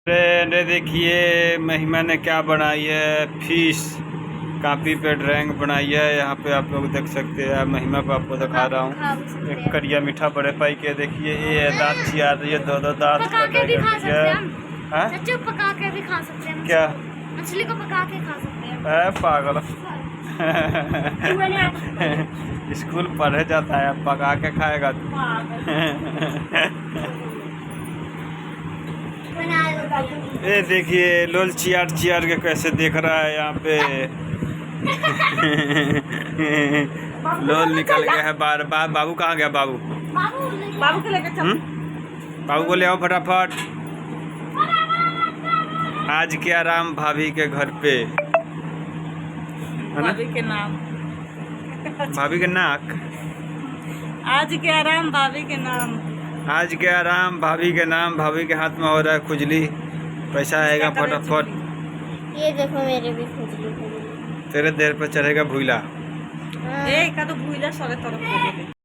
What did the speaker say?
Friend देखिए महिमा ने क्या बनाई है, फिश कापी पे ड्राइंग बनाई है। यहाँ पे आप लोग देख सकते हैं। महिमा को आपको दिखा रहा हूँ। एक करिया मीठा बड़े पाई के देखिए, ये दांत चिया रही है, दो दांत पका के भी खा सकते हैं हम। हाँ? सच्चू पका के भी खा सकते हैं। क्या मछली को पका के खा सकते हैं। पागल स्कूल पढ़े जाता है, पका के खाएगा ये देखिए लोल चियार चियार के कैसे देख रहा है यहाँ पे। लोल निकल गया है बार बार। बाबू कहाँ गया? बाबू बाबू को लेकर चल। बाबू को ले आओ फटाफट। आज के आराम भाभी के घर पे, भाभी के नाम, भाभी के नाक। आज के आराम भाभी के नाम, आज के आराम भाभी के नाम। भाभी के हाथ में हो रहा है खुजली, पैसा आएगा फटाफट। ये देखो मेरे भी खुजली तेरे देर पे चढ़ेगा भूला। ए का तो भूला सरे तरफ